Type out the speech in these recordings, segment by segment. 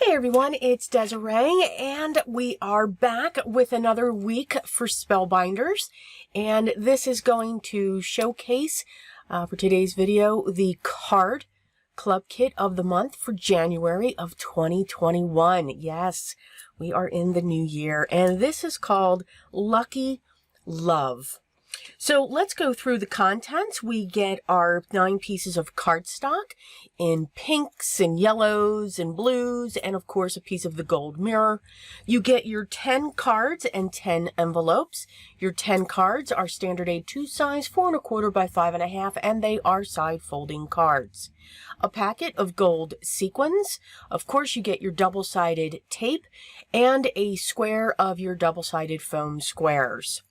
Hey everyone, it's Desiree, and we are back with another week for Spellbinders, and this is going to showcase, for today's video, the card club kit of the month for January of 2021. Yes, we are in the new year, and this is called Lucky Love. So let's go through the contents. We get our 9 pieces of cardstock in pinks and yellows and blues, and of course a piece of the gold mirror. You get your 10 cards and 10 envelopes. Your 10 cards are standard A2 size, 4 1/4 by 5 1/2, and they are side folding cards. A packet of gold sequins. Of course, you get your double-sided tape and a square of your double-sided foam squares.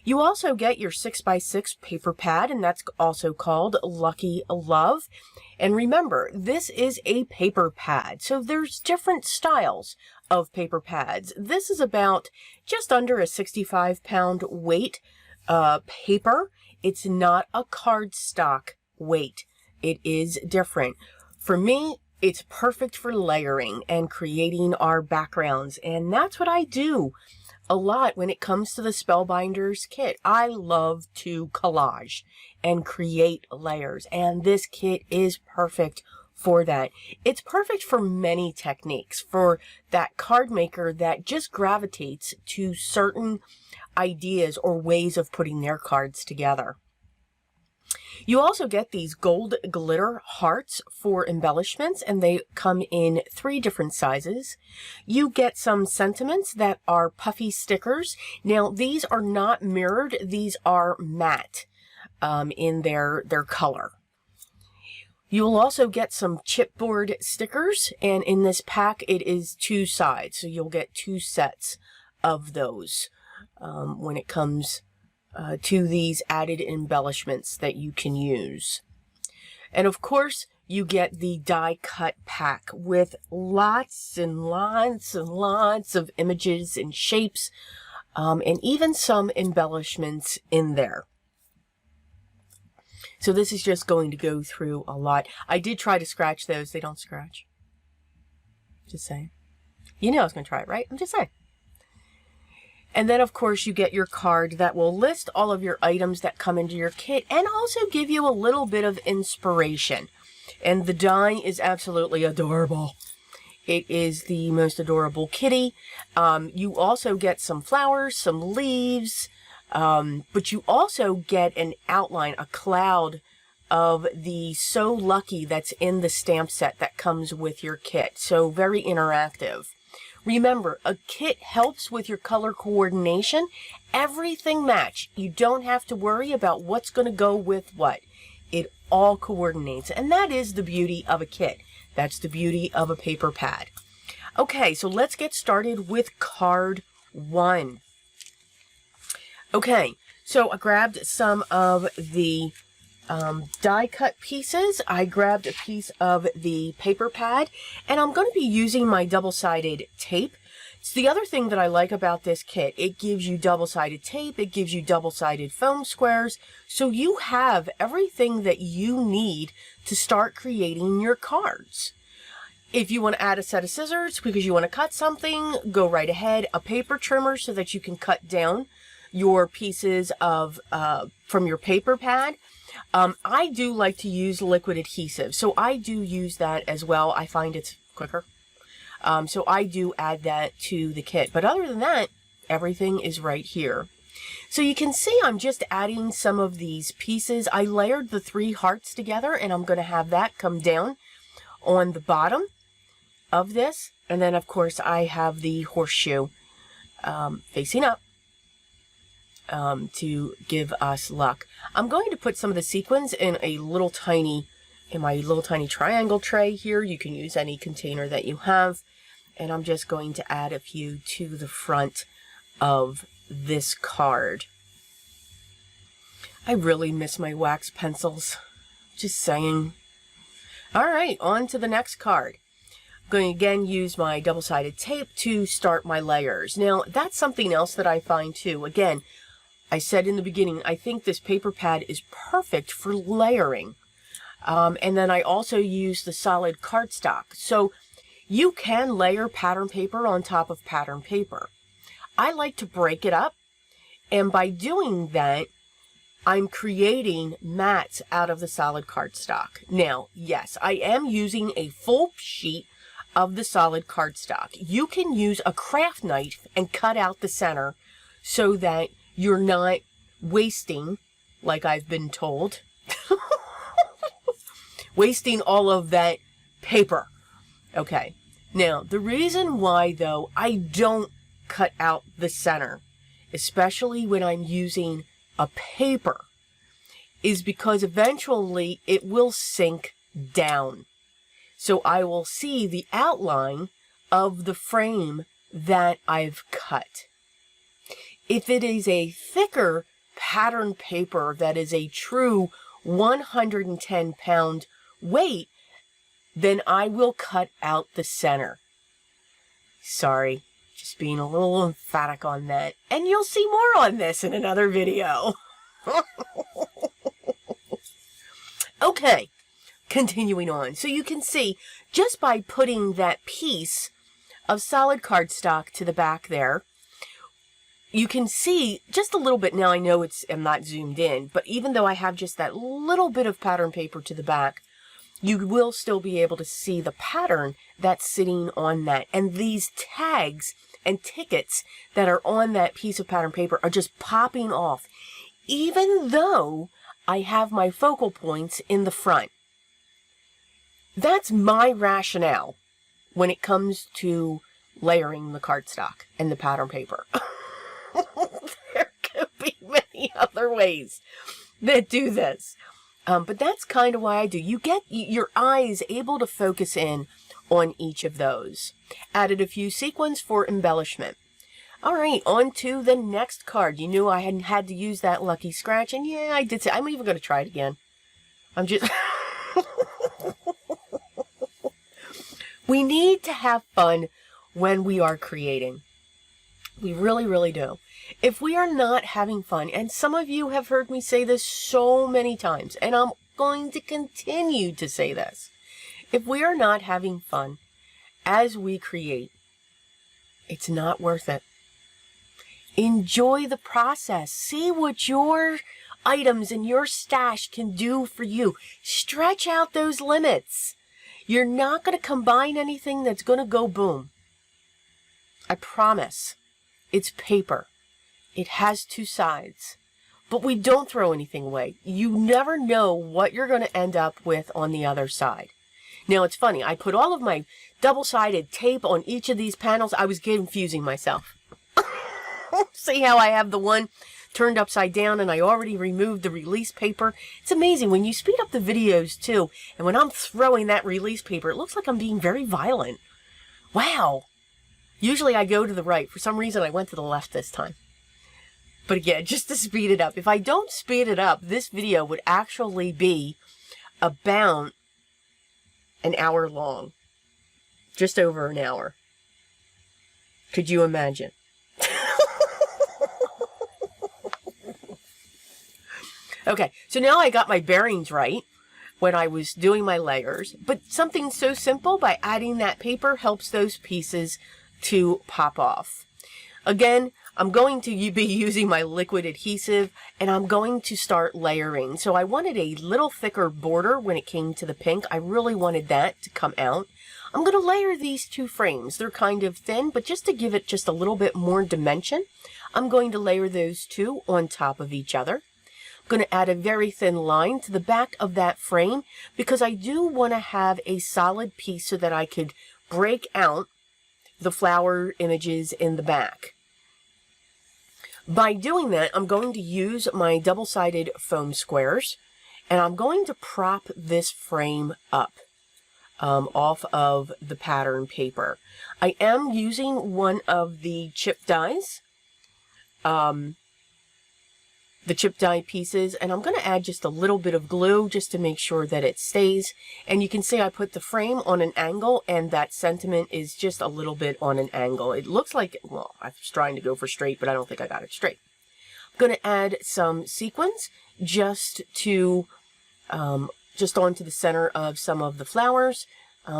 You also get your 6x6 paper pad, and that's also called Lucky Love. And remember, this is a paper pad, so there's different styles of paper pads. This is about just under a 65-pound weight paper. It's not a cardstock weight. It is different. For me, it's perfect for layering and creating our backgrounds, and that's what I do a lot when it comes to the Spellbinders kit. I love to collage and create layers, and this kit is perfect for that. It's perfect for many techniques, for that card maker that just gravitates to certain ideas or ways of putting their cards together. You also get these gold glitter hearts for embellishments, and they come in 3 different sizes. You get some sentiments that are puffy stickers. Now, these are not mirrored. These are matte in their color. You'll also get some chipboard stickers, and in this pack, it is 2 sides. So you'll get 2 sets of those when it comes to these added embellishments that you can use. And of course, you get the die cut pack with lots and lots and lots of images and shapes, and even some embellishments in there. So this is just going to go through a lot. I did try to scratch those. They don't scratch. Just saying. You know I was going to try it, right? I'm just saying. And then, of course, you get your card that will list all of your items that come into your kit and also give you a little bit of inspiration. And the die is absolutely adorable. It is the most adorable kitty. You also get some flowers, some leaves, but you also get an outline, a cloud of the So Lucky that's in the stamp set that comes with your kit. So very interactive. Remember, a kit helps with your color coordination. Everything match. You don't have to worry about what's going to go with what. It all coordinates, and that is the beauty of a kit. That's the beauty of a paper pad. Okay, so let's get started with card 1. Okay, so I grabbed some of the die cut pieces. I grabbed a piece of the paper pad, and I'm going to be using my double-sided tape. It's the other thing that I like about this kit. It gives you double-sided tape, it gives you double-sided foam squares, so you have everything that you need to start creating your cards. If you want to add a set of scissors because you want to cut something, go right ahead. A paper trimmer so that you can cut down your pieces of from your paper pad. I do like to use liquid adhesive, so I do use that as well. I find it's quicker. So I do add that to the kit. But other than that, everything is right here. So you can see I'm just adding some of these pieces. I layered the 3 hearts together, and I'm going to have that come down on the bottom of this. And then, of course, I have the horseshoe facing up. To give us luck. I'm going to put some of the sequins in my little tiny triangle tray here. You can use any container that you have. And I'm just going to add a few to the front of this card. I really miss my wax pencils. Just saying. All right, on to the next card. I'm going to again use my double-sided tape to start my layers. Now, that's something else that I find too. Again, I said in the beginning, I think this paper pad is perfect for layering. And then I also use the solid cardstock. So You can layer pattern paper on top of pattern paper. I like to break it up, and by doing that, I'm creating mats out of the solid cardstock. Now, yes, I am using a full sheet of the solid cardstock. You can use a craft knife and cut out the center so that you're not wasting, like I've been told, wasting all of that paper. Okay. Now, the reason why, though, I don't cut out the center, especially when I'm using a paper, is because eventually it will sink down. So I will see the outline of the frame that I've cut. If it is a thicker pattern paper that is a true 110-pound weight, then I will cut out the center. Sorry, just being a little emphatic on that. And you'll see more on this in another video. Okay, continuing on. So you can see, just by putting that piece of solid cardstock to the back there, you can see just a little bit. Now I know I'm not zoomed in, but even though I have just that little bit of pattern paper to the back, you will still be able to see the pattern that's sitting on that. And these tags and tickets that are on that piece of pattern paper are just popping off, even though I have my focal points in the front. That's my rationale when it comes to layering the cardstock and the pattern paper. There could be many other ways that do this. But that's kind of why I do. You get your eyes able to focus in on each of those. Added a few sequins for embellishment. All right, on to the next card. You knew I hadn't had to use that lucky scratch, and yeah, I did say, I'm even going to try it again. I'm just... We need to have fun when we are creating. We really, really do. If we are not having fun, and some of you have heard me say this so many times, and I'm going to continue to say this. If we are not having fun as we create, it's not worth it. Enjoy the process. See what your items and your stash can do for you. Stretch out those limits. You're not going to combine anything that's going to go boom. I promise. It's paper. It has two sides. But we don't throw anything away. You never know what you're going to end up with on the other side. Now, it's funny. I put all of my double-sided tape on each of these panels. I was confusing myself. See how I have the one turned upside down and I already removed the release paper? It's amazing when you speed up the videos too, and when I'm throwing that release paper, it looks like I'm being very violent. Wow. Usually I go to the right. For some reason I went to the left this time. But again, just to speed it up. If I don't speed it up, this video would actually be about an hour long. Just over an hour. Could you imagine? Okay, so now I got my bearings right when I was doing my layers, but something so simple, by adding that paper, helps those pieces to pop off. Again, I'm going to be using my liquid adhesive, and I'm going to start layering. So I wanted a little thicker border when it came to the pink. I really wanted that to come out. I'm going to layer these two frames. They're kind of thin, but just to give it just a little bit more dimension, I'm going to layer those two on top of each other. I'm going to add a very thin line to the back of that frame because I do want to have a solid piece so that I could break out the flower images in the back. By doing that, I'm going to use my double-sided foam squares, and I'm going to prop this frame up off of the pattern paper. I am using one of the chip dies, the chip die pieces, and I'm going to add just a little bit of glue just to make sure that it stays. And you can see I put the frame on an angle, and that sentiment is just a little bit on an angle. It looks like, well, I was trying to go for straight, but I don't think I got it straight. I'm going to add some sequins just to, just onto the center of some of the flowers.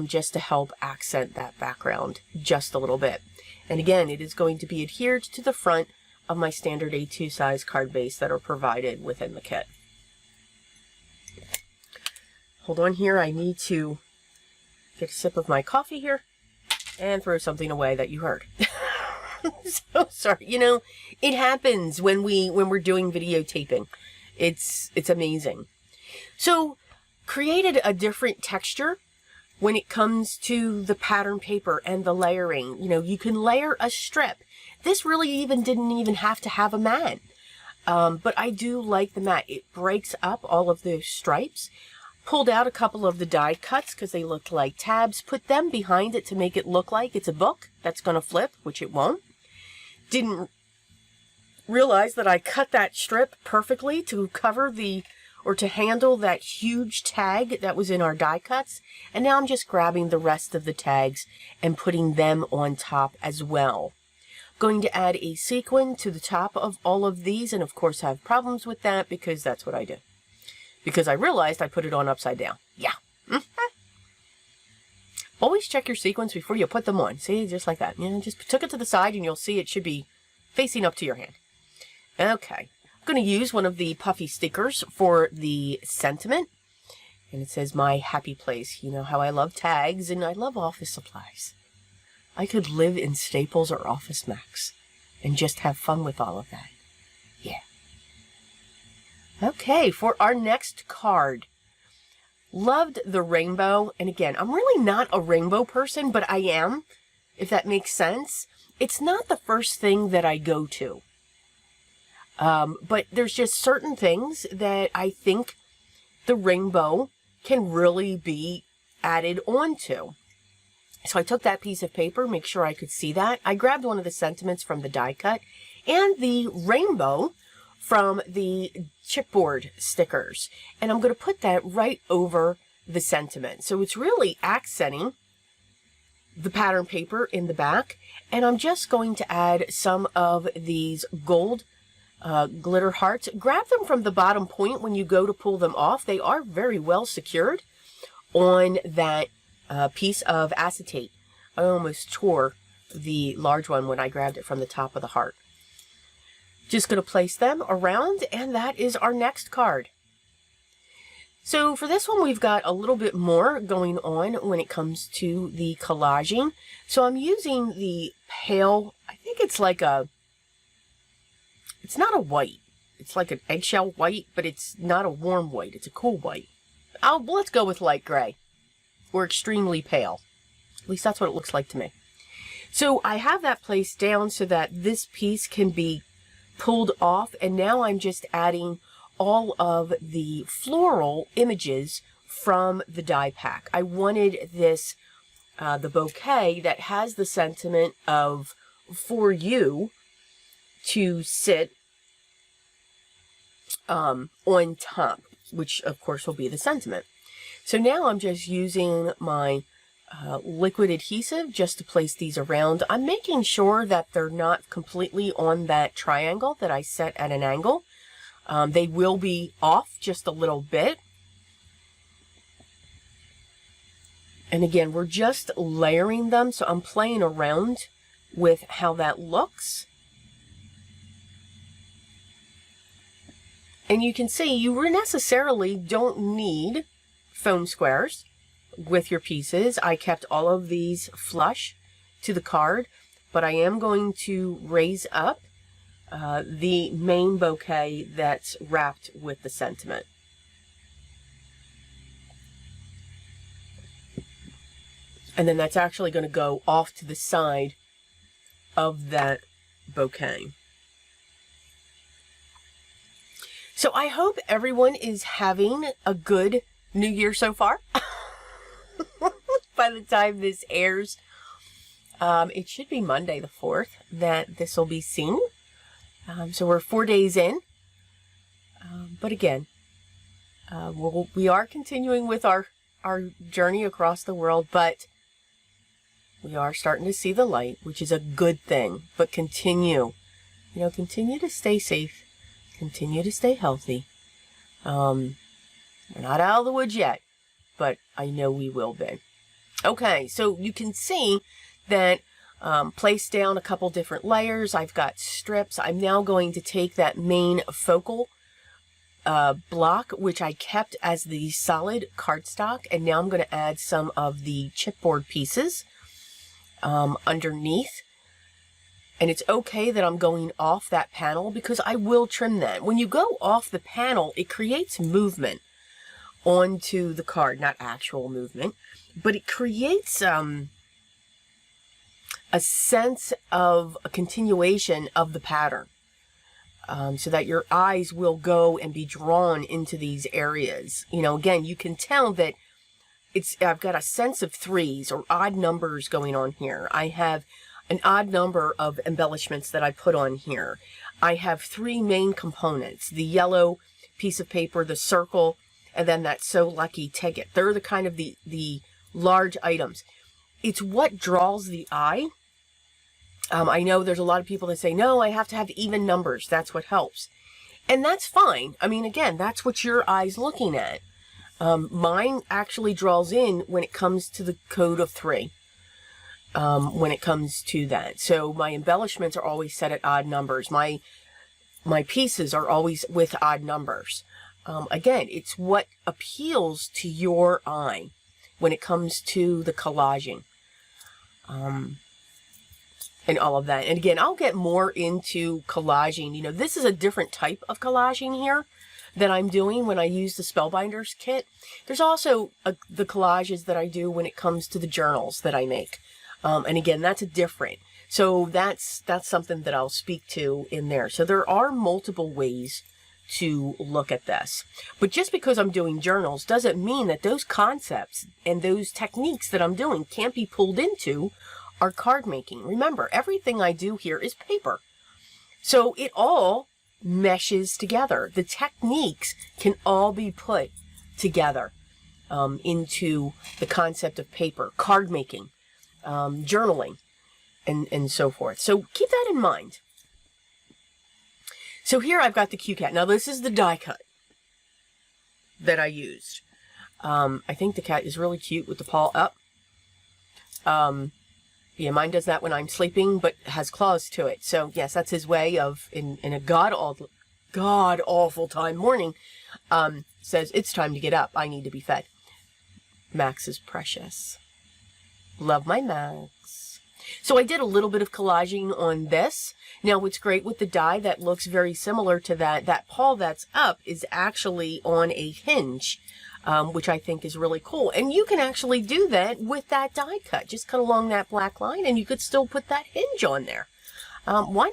just to help accent that background just a little bit. And again, it is going to be adhered to the front of my standard A2 size card base that are provided within the kit. Hold on here, I need to get a sip of my coffee here and throw something away that you heard. So sorry, you know, it happens when we're doing videotaping. It's amazing. So created a different texture when it comes to the pattern paper and the layering. You know, you can layer a strip. This really didn't even have to have a mat. But I do like the mat. It breaks up all of those stripes. Pulled out a couple of the die cuts because they looked like tabs. Put them behind it to make it look like it's a book that's going to flip, which it won't. Didn't realize that I cut that strip perfectly to cover or to handle that huge tag that was in our die cuts. And now I'm just grabbing the rest of the tags and putting them on top as well. Going to add a sequin to the top of all of these, and of course I have problems with that because that's what I do. Because I realized I put it on upside down. Yeah. Always check your sequins before you put them on. See, just like that. You know, just took it to the side and you'll see it should be facing up to your hand. Okay. I'm going to use one of the puffy stickers for the sentiment. And it says, "My happy place." You know how I love tags and I love office supplies. I could live in Staples or Office Max and just have fun with all of that. Yeah. Okay, for our next card. Loved the rainbow. And again, I'm really not a rainbow person, but I am, if that makes sense. It's not the first thing that I go to. But there's just certain things that I think the rainbow can really be added onto. So I took that piece of paper, make sure I could see that. I grabbed one of the sentiments from the die cut and the rainbow from the chipboard stickers. And I'm going to put that right over the sentiment. So it's really accenting the pattern paper in the back. And I'm just going to add some of these gold glitter hearts. Grab them from the bottom point when you go to pull them off. They are very well secured on that piece of acetate. I almost tore the large one when I grabbed it from the top of the heart. Just going to place them around, and that is our next card. So for this one, we've got a little bit more going on when it comes to the collaging. So I'm using the pale, I think it's like it's not a white. It's like an eggshell white, but it's not a warm white. It's a cool white. Let's go with light gray. Or extremely pale. At least that's what it looks like to me. So I have that placed down so that this piece can be pulled off, and now I'm just adding all of the floral images from the die pack. I wanted this, the bouquet that has the sentiment of "for you" to sit on top, which of course will be the sentiment. So now I'm just using my liquid adhesive just to place these around. I'm making sure that they're not completely on that triangle that I set at an angle. They will be off just a little bit. And again, we're just layering them, so I'm playing around with how that looks. And you can see you necessarily don't need foam squares with your pieces. I kept all of these flush to the card, but I am going to raise up the main bouquet that's wrapped with the sentiment. And then that's actually going to go off to the side of that bouquet. So I hope everyone is having a good New Year so far. By the time this airs, it should be Monday the 4th that this will be seen. So we're 4 days in. But again, we are continuing with our journey across the world, but we are starting to see the light, which is a good thing. But continue to stay safe, continue to stay healthy. We're not out of the woods yet, but I know we will be. Okay, so you can see that placed down a couple different layers. I've got strips. I'm now going to take that main focal block, which I kept as the solid cardstock, and now I'm going to add some of the chipboard pieces underneath. And it's okay that I'm going off that panel because I will trim that. When you go off the panel, it creates movement onto the card, not actual movement, but it creates a sense of a continuation of the pattern, so that your eyes will go and be drawn into these areas. You know, again, you can tell that I've got a sense of threes or odd numbers going on here. I have an odd number of embellishments that I put on here. I have three main components: the yellow piece of paper, the circle, and then that So Lucky ticket. They're the kind of the large items. It's what draws the eye. I know there's a lot of people that say, no, I have to have even numbers. That's what helps. And that's fine. I mean, again, that's what your eye's looking at. Mine actually draws in when it comes to the code of 3. When it comes to that. So my embellishments are always set at odd numbers. My pieces are always with odd numbers. Again, it's what appeals to your eye when it comes to the collaging. And all of that. And again, I'll get more into collaging. You know, this is a different type of collaging here that I'm doing when I use the Spellbinders kit. There's also the collages that I do when it comes to the journals that I make. And again, that's a different. So that's something that I'll speak to in there. So there are multiple ways to look at this. But just because I'm doing journals doesn't mean that those concepts and those techniques that I'm doing can't be pulled into our card making. Remember, everything I do here is paper. So it all meshes together. The techniques can all be put together into the concept of paper, card making, journaling, and so forth. So keep that in mind. So here I've got the Q cat. Now this is the die cut that I used. I think the cat is really cute with the paw up. Yeah, mine does that when I'm sleeping, but has claws to it. So yes, that's his way of, in a god-awful time morning, says, it's time to get up. I need to be fed. Max is precious. Love my Max. So I did a little bit of collaging on this. Now what's great with the die that looks very similar to that paw that's up is actually on a hinge, which I think is really cool. And you can actually do that with that die cut. Just cut along that black line and you could still put that hinge on there. Why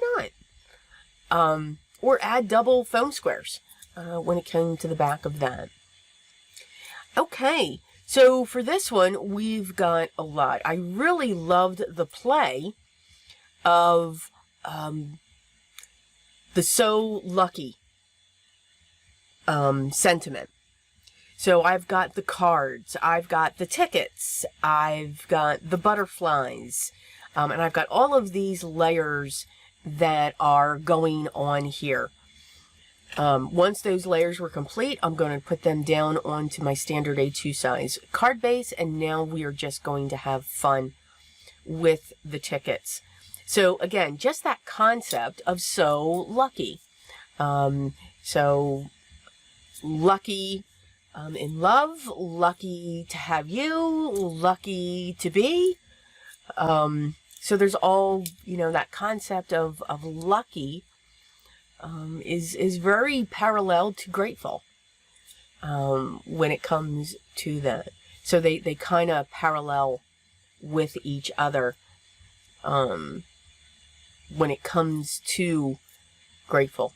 not? Or add double foam squares when it came to the back of that. Okay, so for this one, we've got a lot. I really loved the play of the So Lucky sentiment. So I've got the cards, I've got the tickets, I've got the butterflies, and I've got all of these layers that are going on here. Once those layers were complete, I'm going to put them down onto my standard A2 size card base, and now we are just going to have fun with the tickets. So again, just that concept of so lucky. So lucky in love, lucky to have you, lucky to be. So there's all, you know, that concept of lucky is very parallel to grateful when it comes to that. So they kind of parallel with each other when it comes to grateful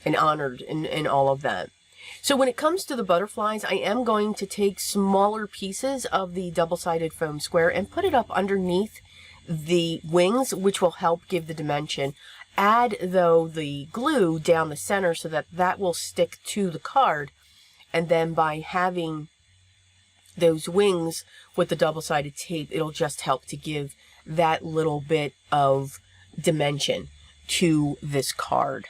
and honored and all of that. So when it comes to the butterflies, I am going to take smaller pieces of the double-sided foam square and put it up underneath the wings, which will help give the dimension. Add, though, the glue down the center so that that will stick to the card. And then by having those wings with the double-sided tape, it'll just help to give that little bit of dimension to this card.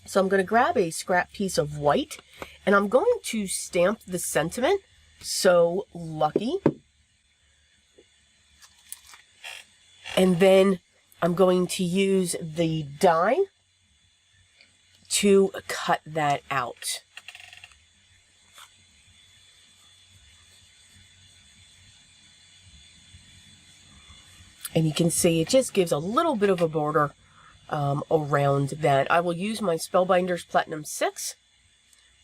So I'm going to grab a scrap piece of white, and I'm going to stamp the sentiment So lucky. And then I'm going to use the die to cut that out. And you can see it just gives a little bit of a border around that. I will use my Spellbinders Platinum 6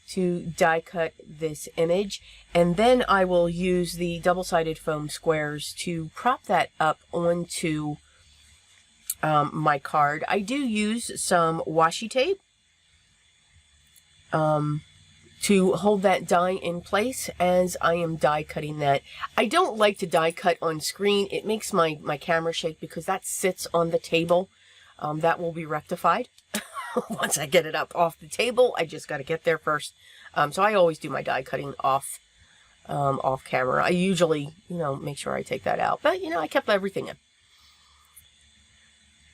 to die cut this image, and then I will use the double-sided foam squares to prop that up onto my card. I do use some washi tape to hold that die in place as I am die cutting that. I don't like to die cut on screen. It makes my camera shake because that sits on the table. That will be rectified once I get it up off the table. I just got to get there first. So I always do my die cutting off camera. I usually, make sure I take that out. But, I kept everything in.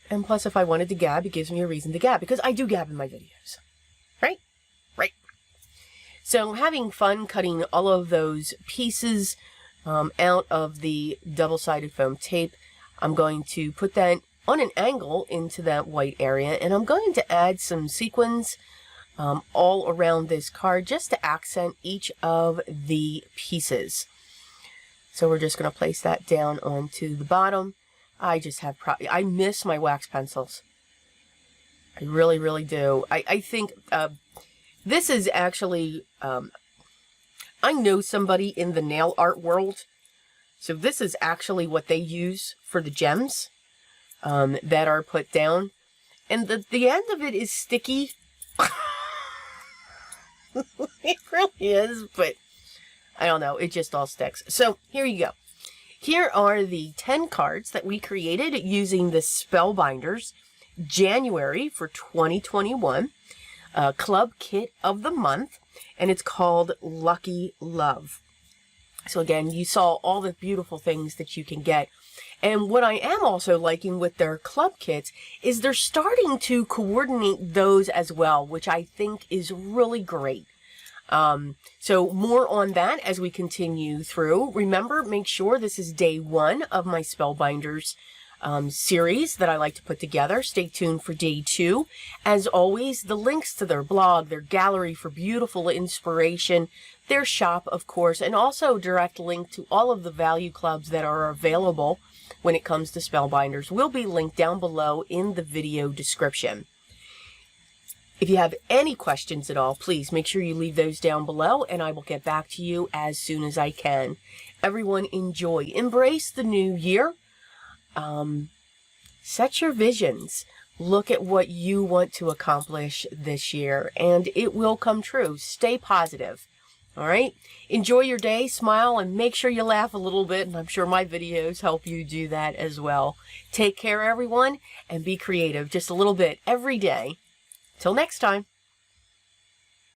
And plus, if I wanted to gab, it gives me a reason to gab, because I do gab in my videos. Right? Right. So having fun cutting all of those pieces out of the double-sided foam tape, I'm going to put that on an angle into that white area, and I'm going to add some sequins all around this card just to accent each of the pieces. So we're just going to place that down onto the bottom. I just have I miss my wax pencils. I really, really do. I think this is actually, I know somebody in the nail art world, so this is actually what they use for the gems that are put down. And the end of it is sticky. It really is, but I don't know. It just all sticks. So here you go. Here are the 10 cards that we created using the Spellbinders January for 2021 club kit of the month, and it's called Lucky Love. So again, you saw all the beautiful things that you can get. And what I am also liking with their club kits is they're starting to coordinate those as well, which I think is really great. So more on that as we continue through. Remember, make sure this is day 1 of my Spellbinders series that I like to put together. Stay tuned for day 2. As always, the links to their blog, their gallery for beautiful inspiration, their shop, of course, and also direct link to all of the value clubs that are available when it comes to Spellbinders will be linked down below in the video description. If you have any questions at all, please make sure you leave those down below, and I will get back to you as soon as I can. Everyone, enjoy. Embrace the new year. Set your visions. Look at what you want to accomplish this year, and it will come true. Stay positive. All right? Enjoy your day, smile, and make sure you laugh a little bit, and I'm sure my videos help you do that as well. Take care, everyone, and be creative just a little bit every day. Till next time.